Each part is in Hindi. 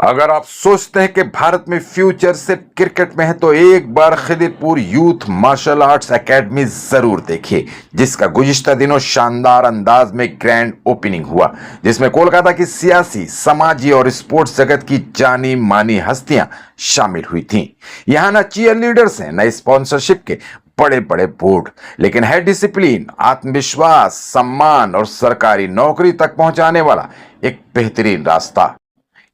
अगर आप सोचते हैं कि भारत में फ्यूचर सिर्फ क्रिकेट में है तो एक बार Khidirpur youth martial arts academy जरूर देखिए, जिसका गुज़िश्ता दिनों शानदार अंदाज में ग्रैंड ओपनिंग हुआ, जिसमें कोलकाता की सियासी, समाजी और स्पोर्ट्स जगत की जानी मानी हस्तियां शामिल हुई थीं। यहां न चीयर लीडर्स हैं, न स्पॉन्सरशिप के बड़े बड़े बोर्ड, लेकिन है डिसिप्लिन, आत्मविश्वास, सम्मान और सरकारी नौकरी तक पहुंचाने वाला एक बेहतरीन रास्ता।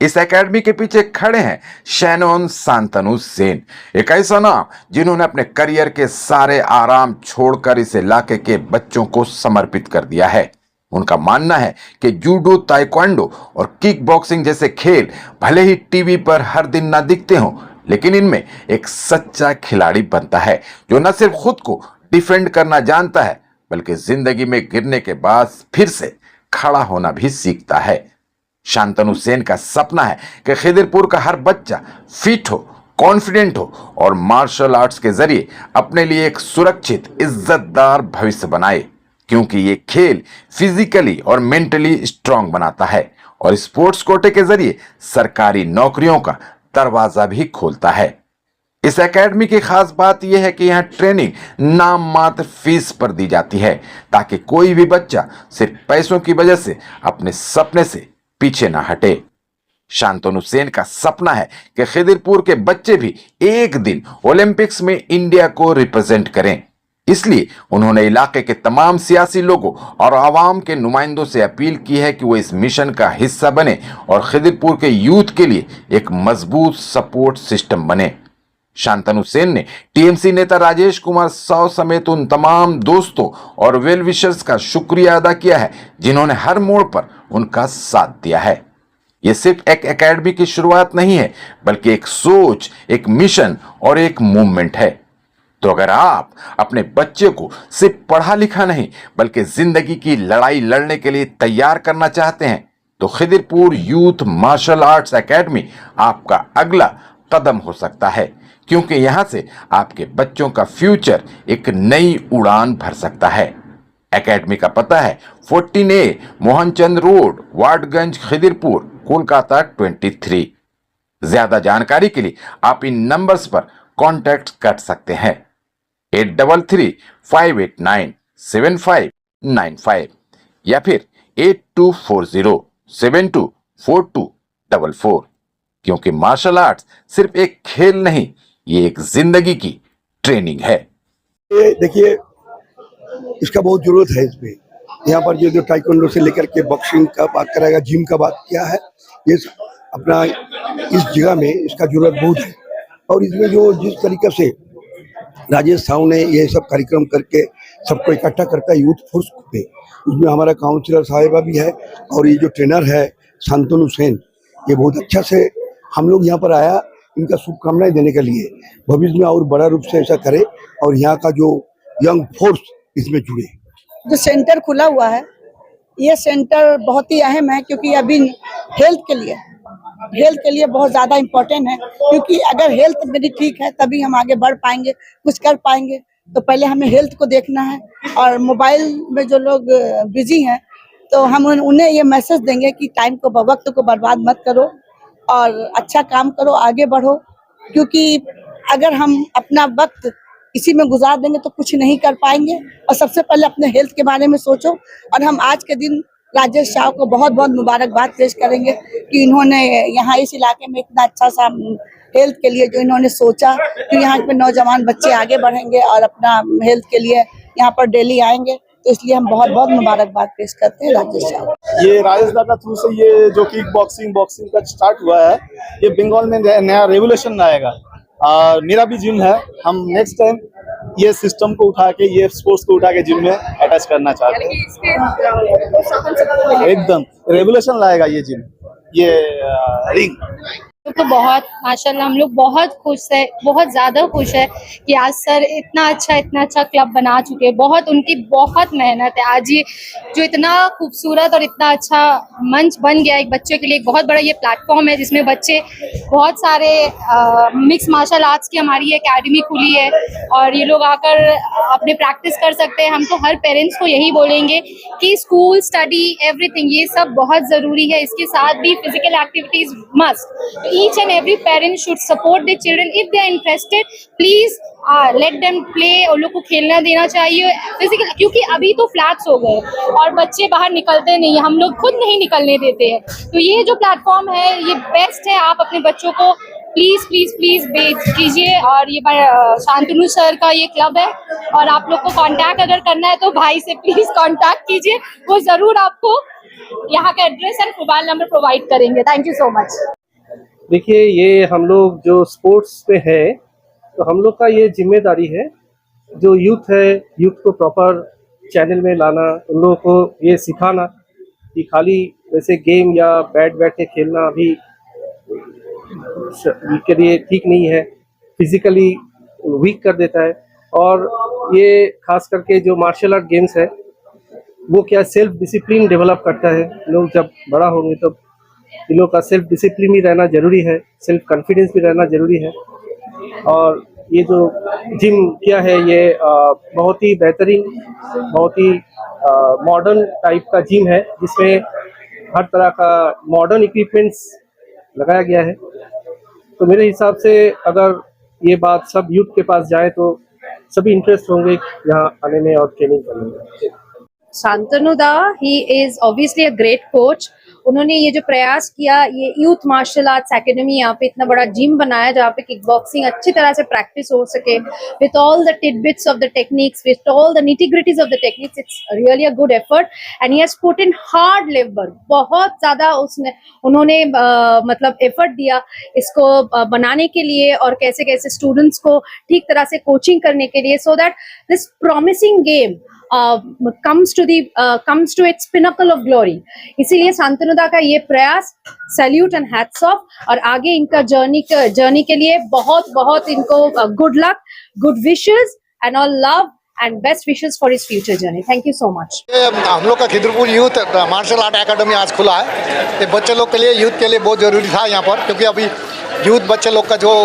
इस एकेडमी के पीछे खड़े हैं शैनोन शांतनु सेन, एक ऐसा नाम जिन्होंने अपने करियर के सारे आराम छोड़कर इस इलाके के बच्चों को समर्पित कर दिया है। उनका मानना है कि जूडो, ताइक्वांडो और किक बॉक्सिंग जैसे खेल भले ही टीवी पर हर दिन ना दिखते हों, लेकिन इनमें एक सच्चा खिलाड़ी बनता है जो न सिर्फ खुद को डिफेंड करना जानता है, बल्कि जिंदगी में गिरने के बाद फिर से खड़ा होना भी सीखता है। शांतनु सेन का सपना है कि खिदिरपुर का हर बच्चा फिट हो, कॉन्फिडेंट हो और मार्शल आर्ट्स के जरिए अपने लिए एक सुरक्षित, इज्जतदार भविष्य बनाए, क्योंकि ये खेल फिजिकली और मेंटली स्ट्रांग बनाता है और स्पोर्ट्स कोटे के जरिए सरकारी नौकरियों का दरवाजा भी खोलता है। इस एकेडमी की खास बात यह है कि यहाँ ट्रेनिंग नाम मात्र फीस पर दी जाती है, ताकि कोई भी बच्चा सिर्फ पैसों की वजह से अपने सपने से पीछे ना हटे। शांतनु सेन का सपना है कि खिदिरपुर के बच्चे भी एक दिन ओलंपिक्स में इंडिया को रिप्रेजेंट करें। इसलिए उन्होंने इलाके के तमाम सियासी लोगों और आवाम के नुमाइंदों से अपील की है कि वो इस मिशन का हिस्सा बने और खिदिरपुर के यूथ के लिए एक मजबूत सपोर्ट सिस्टम बने। शांतनु सेन ने टीएमसी नेता राजेश कुमार साव समेत उन तमाम दोस्तों और वेल विशर्स का शुक्रिया अदा किया है जिन्होंने हर मोड़ पर उनका साथ दिया है। यह सिर्फ एक एकेडमी की शुरुआत नहीं है, बल्कि एक सोच, एक मिशन और एक मूवमेंट है। तो अगर आप अपने बच्चे को सिर्फ पढ़ा लिखा नहीं, बल्कि जिंदगी की लड़ाई लड़ने के लिए तैयार करना चाहते हैं, तो Khidirpur youth martial arts academy आपका अगला कदम हो सकता है, क्योंकि यहां से आपके बच्चों का फ्यूचर एक नई उड़ान भर सकता है। एकेडमी का पता है 14A मोहनचंद रोड, वाटगंज, खिदिरपुर, कोलकाता 23। ज्यादा जानकारी के लिए आप इन नंबर्स पर कांटेक्ट कर सकते हैं 8335897595 या फिर 8240724244, क्योंकि मार्शल आर्ट्स सिर्फ एक खेल नहीं, ये एक जिंदगी की ट्रेनिंग है। ये देखिए, इसका बहुत जरूरत है। इसमें यहाँ पर जो ताइक्वांडो से लेकर के बॉक्सिंग का बात करेगा, जिम का बात किया है, ये अपना इस जगह में इसका जरूरत बहुत है। और इसमें जो जिस तरीके से राजेश साहू ने ये सब कार्यक्रम करके सबको इकट्ठा करता है यूथ फोर्स पे, उसमें हमारा काउंसिलर साहिबा भी है और ये जो ट्रेनर है शांतनु सेन, ये बहुत अच्छा से हम लोग यहाँ पर आया इनका शुभकामनाएं देने के लिए, भविष्य में और बड़ा रूप से ऐसा करे और यहाँ का जो यंग फोर्स इसमें जुड़े। जो सेंटर खुला हुआ है, ये सेंटर बहुत ही अहम है, क्योंकि अभी हेल्थ के लिए बहुत ज़्यादा इम्पोर्टेंट है, क्योंकि अगर हेल्थ मेरी ठीक है तभी हम आगे बढ़ पाएंगे, कुछ कर पाएंगे। तो पहले हमें हेल्थ को देखना है। और मोबाइल में जो लोग बिजी हैं, तो हम उन्हें ये मैसेज देंगे कि टाइम को, वक्त को बर्बाद मत करो और अच्छा काम करो, आगे बढ़ो, क्योंकि अगर हम अपना वक्त इसी में गुजार देंगे तो कुछ नहीं कर पाएंगे। और सबसे पहले अपने हेल्थ के बारे में सोचो। और हम आज के दिन राजेश शाह को बहुत बहुत मुबारकबाद पेश करेंगे कि इन्होंने यहाँ इस इलाके में इतना अच्छा सा हेल्थ के लिए जो इन्होंने सोचा कि यहाँ पे नौजवान बच्चे आगे बढ़ेंगे और अपना हेल्थ के लिए यहाँ पर डेली आएंगे, तो इसलिए हम बहुत बहुत मुबारकबाद पेश करते हैं राजेश शाह। ये राजेश दादा थ्रू से ये जो किक बॉक्सिंग का स्टार्ट हुआ है, ये बंगाल में नया रेवोल्यूशन आएगा। और मेरा भी जिम है, हम नेक्स्ट टाइम ये सिस्टम को उठा के, ये स्पोर्ट्स को उठा के जिम में अटैच करना चाहते हैं। एकदम रेवोल्यूशन लाएगा ये जिम, ये रिंग। तो बहुत माशाल्लाह हम लोग बहुत खुश है, बहुत ज़्यादा खुश है कि आज सर इतना अच्छा क्लब बना चुके हैं। बहुत उनकी बहुत मेहनत है। आज ये जो इतना खूबसूरत और इतना अच्छा मंच बन गया एक बच्चे के लिए, एक बहुत बड़ा ये प्लेटफॉर्म है जिसमें बच्चे बहुत सारे मिक्स मार्शल आर्ट्स की हमारी एकेडमी खुली है और ये लोग आकर अपने प्रैक्टिस कर सकते हैं। हम तो हर पेरेंट्स को यही बोलेंगे कि स्कूल, स्टडी, एवरीथिंग ये सब बहुत ज़रूरी है। इसके साथ भी physical activities must. Each and every parent should support the children if they are interested. Please let them play. उन लोग को खेलना देना चाहिए फिजिकल, क्योंकि अभी तो फ्लैट्स हो गए और बच्चे बाहर निकलते नहीं हैं, हम लोग खुद नहीं निकलने देते हैं। तो ये जो प्लेटफॉर्म है ये बेस्ट है। आप अपने बच्चों को प्लीज प्लीज प्लीज भेज कीजिए। और ये शांतनु सर का ये क्लब है और आप लोग को कांटेक्ट अगर करना है तो भाई से प्लीज कांटेक्ट कीजिए, वो जरूर आपको यहाँ का address and mobile number provide करेंगे। Thank you so much. देखिए, ये हम लोग जो स्पोर्ट्स पे है तो हम लोग का ये जिम्मेदारी है, जो यूथ है, यूथ को प्रॉपर चैनल में लाना, उन लोगों को ये सिखाना कि खाली वैसे गेम या बैठ के खेलना अभी के लिए ठीक नहीं है, फिजिकली वीक कर देता है। और ये खास करके जो मार्शल आर्ट गेम्स है वो क्या सेल्फ डिसिप्लिन डेवलप करता है। लोग जब बड़ा होंगे तो इन लोग का सेल्फ डिसिप्लिन भी रहना ज़रूरी है, सेल्फ कॉन्फिडेंस भी रहना ज़रूरी है। और ये जो जिम किया है ये बहुत ही बेहतरीन, बहुत ही मॉडर्न टाइप का जिम है जिसमें हर तरह का मॉडर्न इक्विपमेंट्स लगाया गया है। तो मेरे हिसाब से अगर ये बात सब यूथ के पास जाए तो सभी इंटरेस्ट होंगे यहाँ आने में और ट्रेनिंग करने में। शांतनु दा, he is obviously a great coach. उन्होंने ये जो प्रयास किया, ये यूथ मार्शल आर्ट्स एकेडमी, यहाँ पे इतना बड़ा जिम बनाया जहाँ पे किक बॉक्सिंग अच्छी तरह से प्रैक्टिस हो सके with all the titbits of the techniques, with all the nitty-gritties of the techniques. It's really a good effort and he has put in hard labour. बहुत ज्यादा उन्होंने मतलब एफर्ट दिया इसको बनाने के लिए और कैसे कैसे स्टूडेंट्स को ठीक तरह से कोचिंग करने के लिए, so that this promising game comes to its pinnacle of glory। इसीलिए शांतनु दा का ये प्रयास सैल्यूट एंड हैट्स ऑफ। और आगे इनका जर्नी के लिए बहुत बहुत इनको good luck, good wishes and all love and best wishes for his future journey. Thank you so much. हम लोग का Khidirpur youth martial art academy आज खुला है। ये बच्चे लोग के लिए, यूथ के लिए बहुत ज़रूरी था यहाँ पर, क्योंकि अभी यूथ बच्चे लोग का जो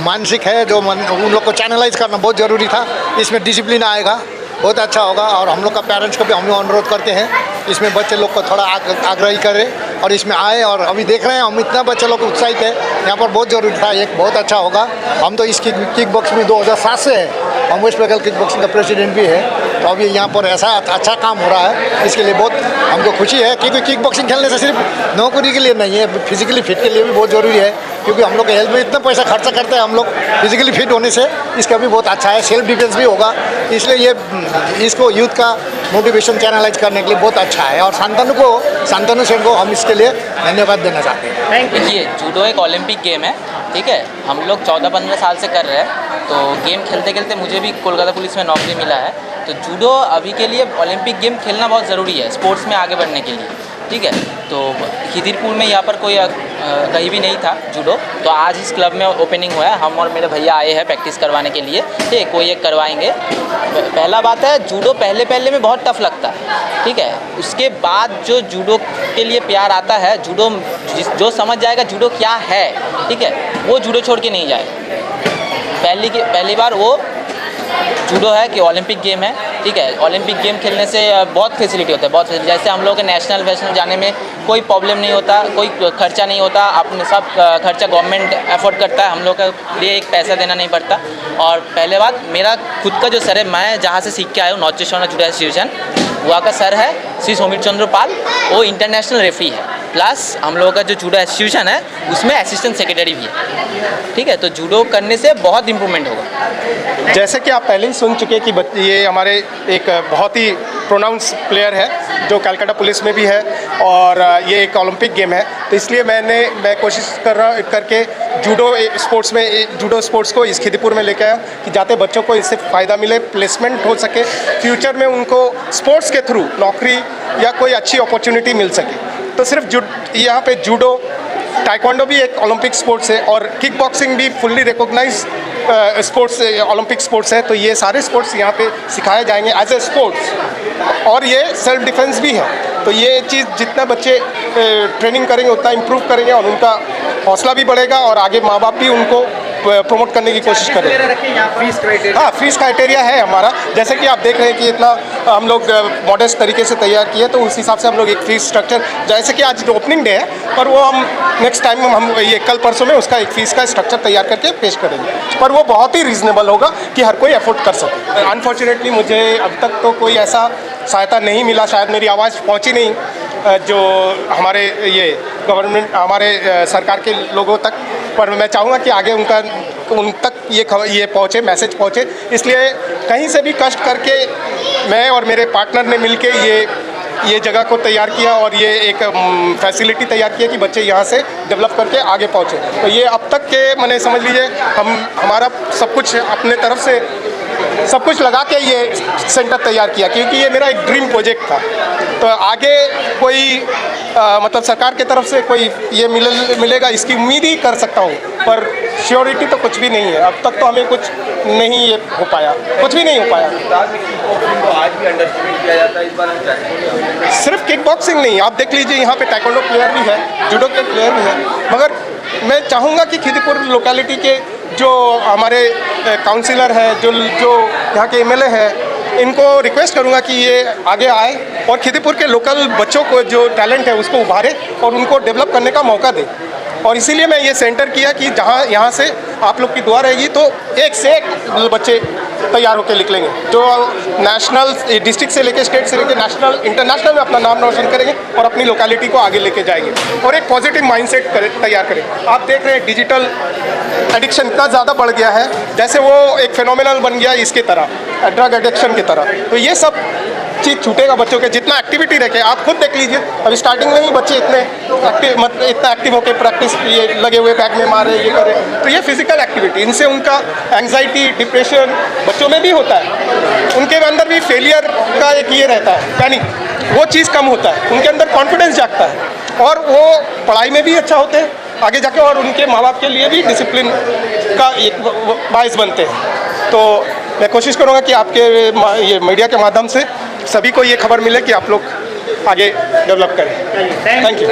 मानसिक है, जो उन लोग को चैनलाइज करना बहुत ज़रूरी था। इसमें डिसिप्लिन आएगा, बहुत अच्छा होगा। और हम लोग का पेरेंट्स को भी हम लोग अनुरोध करते हैं इसमें बच्चे लोग को थोड़ा आग्रही करें और इसमें आए। और अभी देख रहे हैं हम इतना बच्चे लोग उत्साहित है, यहाँ पर बहुत ज़रूरी था, एक बहुत अच्छा होगा। हम तो इस किक बॉक्स में 2007 से है, हम वेस्ट बंगाल किक बॉक्सिंग का प्रेसिडेंट भी है। तो अभी यहाँ पर ऐसा अच्छा काम हो रहा है, इसके लिए बहुत हमको खुशी है। क्योंकि किक बॉक्सिंग खेलने से सिर्फ नौकरी के लिए नहीं है, फिजिकली फिट के लिए भी बहुत ज़रूरी है। क्योंकि हम लोग के हेल्थ में इतना पैसा खर्चा करते हैं हम लोग, फिजिकली फिट होने से इसका भी बहुत अच्छा है, सेल्फ डिफेंस भी होगा। इसलिए ये इसको यूथ का मोटिवेशन चैनलाइज करने के लिए बहुत अच्छा है। और शांतनु सर को हम इसके लिए धन्यवाद देना चाहते हैं। देखिए, जूडो एक ओलंपिक गेम है, ठीक है। हम लोग 14-15 साल से कर रहे हैं। तो गेम खेलते खेलते मुझे भी कोलकाता पुलिस में नौकरी मिला है। तो जूडो अभी के लिए ओलंपिक गेम खेलना बहुत ज़रूरी है स्पोर्ट्स में आगे बढ़ने के लिए, ठीक है। तो खिदिरपुर में यहाँ पर कोई कहीं भी नहीं था जूडो, तो आज इस क्लब में ओपनिंग हुआ है। हम और मेरे भैया आए हैं प्रैक्टिस करवाने के लिए, ठीक है। कोई एक करवाएंगे। पहला बात है, जूडो पहले में बहुत टफ लगता है, ठीक है। उसके बाद जो जूडो के लिए प्यार आता है, जूडो जो समझ जाएगा जूडो क्या है, ठीक है, वो जूडो छोड़ के नहीं जाएगा। पहली बार वो जूडो है कि ओलंपिक गेम है, ठीक है। ओलंपिक गेम खेलने से बहुत फैसिलिटी होता है, बहुत फैसिलिटी। जैसे हम लोग के नेशनल वेशनल जाने में कोई प्रॉब्लम नहीं होता, कोई खर्चा नहीं होता, अपने सब खर्चा गवर्नमेंट अफोर्ड करता है, हम लोग के लिए एक पैसा देना नहीं पड़ता। और पहले बात, मेरा खुद का जो सर है, मैं जहाँ से सीख के आया हूँ, नॉर्थ ईस्ट जूडो एसोसिएशन, वहाँ का सर है श्री सौमिर चंद्र पाल, वो इंटरनेशनल रेफरी है। प्लस हम लोगों का जो जूडो एसोसिएशन है उसमें असिस्टेंट सेक्रेटरी भी है, ठीक है। तो जूडो करने से बहुत इम्प्रूवमेंट होगा। जैसे कि आप पहले ही सुन चुके कि ये हमारे एक बहुत ही प्रोनाउंस प्लेयर है जो कलकत्ता पुलिस में भी है, और ये एक ओलंपिक गेम है। तो इसलिए मैं कोशिश कर रहा करके जूडो स्पोर्ट्स को इस खिदीपुर में लेकर आया कि जाते बच्चों को इससे फ़ायदा मिले, प्लेसमेंट हो सके, फ्यूचर में उनको स्पोर्ट्स के थ्रू नौकरी या कोई अच्छी अपॉर्चुनिटी मिल सके। तो सिर्फ यहाँ पे जूडो टाइक्वांडो भी एक ओलंपिक स्पोर्ट्स है और किक बॉक्सिंग भी fully recognise sports Olympic sports है। तो ये सारे स्पोर्ट्स यहाँ पे सिखाए जाएंगे एज ए स्पोर्ट्स, और ये सेल्फ डिफेंस भी है। तो ये चीज़ जितना बच्चे ट्रेनिंग करेंगे उतना इम्प्रूव करेंगे और उनका हौसला भी बढ़ेगा और आगे माँ बाप भी उनको प्रमोट करने की कोशिश करें। हाँ, फीस क्राइटेरिया है हमारा, जैसे कि आप देख रहे हैं कि इतना हम लोग मॉडेस्ट तरीके से तैयार किए, तो उस हिसाब से हम लोग एक फीस स्ट्रक्चर, जैसे कि आज ओपनिंग डे है पर वो हम नेक्स्ट टाइम हम ये कल परसों में उसका एक फीस का स्ट्रक्चर तैयार करके पेश करेंगे, पर वो बहुत ही रीजनेबल होगा कि हर कोई अफोर्ड कर सके। अनफॉर्चुनेटली मुझे अब तक तो कोई ऐसा सहायता नहीं मिला, शायद मेरी आवाज़ पहुँची नहीं जो हमारे ये गवर्नमेंट हमारे सरकार के लोगों तक, पर मैं चाहूँगा कि आगे उन तक ये पहुँचे, मैसेज पहुँचे। इसलिए कहीं से भी कष्ट करके मैं और मेरे पार्टनर ने मिलके ये जगह को तैयार किया और ये एक फैसिलिटी तैयार किया कि बच्चे यहाँ से डेवलप करके आगे पहुँचे। तो ये अब तक के मैंने समझ लीजिए हमारा सब कुछ अपने तरफ से सब कुछ लगा के ये सेंटर तैयार किया, क्योंकि ये मेरा एक ड्रीम प्रोजेक्ट था। तो आगे कोई मतलब सरकार की तरफ से कोई ये मिलेगा इसकी उम्मीद ही कर सकता हूँ, पर श्योरिटी तो कुछ भी नहीं है। अब तक तो हमें कुछ नहीं ये हो पाया, कुछ भी नहीं हो पाया। आज भी अंडरस्टैंड किया जाता है, इस बार सिर्फ किक बॉक्सिंग नहीं, आप देख लीजिए यहाँ पे टाइक्वांडो प्लेयर भी है, जूडो के प्लेयर भी है। मगर मैं चाहूँगा कि खिदीपुर लोकेलिटी के जो हमारे काउंसिलर हैं, जो यहाँ के एमएलए हैं, इनको रिक्वेस्ट करूँगा कि ये आगे आए और खिदीपुर के लोकल बच्चों को जो टैलेंट है उसको उभारे और उनको डेवलप करने का मौका दे। और इसीलिए मैं ये सेंटर किया कि जहाँ यहाँ से आप लोग की दुआ रहेगी तो एक से एक बच्चे तैयार होकर निकलेंगे, जो नेशनल डिस्ट्रिक्ट से लेकर स्टेट से लेकर नेशनल इंटरनेशनल में अपना नाम रोशन करेंगे और अपनी लोकेलिटी को आगे लेके जाएंगे और एक पॉजिटिव माइंडसेट तैयार करें। आप देख रहे हैं डिजिटल एडिक्शन इतना ज़्यादा बढ़ गया है, जैसे वो एक फिनोमिनल बन गया इसकी तरह, ड्रग एडिक्शन की तरह। तो ये सब चीज़ छूटेगा बच्चों के, जितना एक्टिविटी रखे। आप खुद देख लीजिए, अभी स्टार्टिंग में ही बच्चे इतना एक्टिव होकर प्रैक्टिस ये लगे हुए बैग में मारे ये करे, तो ये फिजिकल एक्टिविटी, इनसे उनका एंग्जाइटी डिप्रेशन बच्चों में भी होता है, उनके अंदर भी फेलियर का एक ये रहता है पैनिक, वो चीज़ कम होता है, उनके अंदर कॉन्फिडेंस जागता है और वो पढ़ाई में भी अच्छा होते हैं आगे जाके और उनके माँ बाप के लिए भी डिसिप्लिन का एक बायस बनते हैं। तो मैं कोशिश करूँगा कि आपके ये मीडिया के माध्यम से सभी को ये खबर मिले कि आप लोग आगे डेवलप करें। Thank you.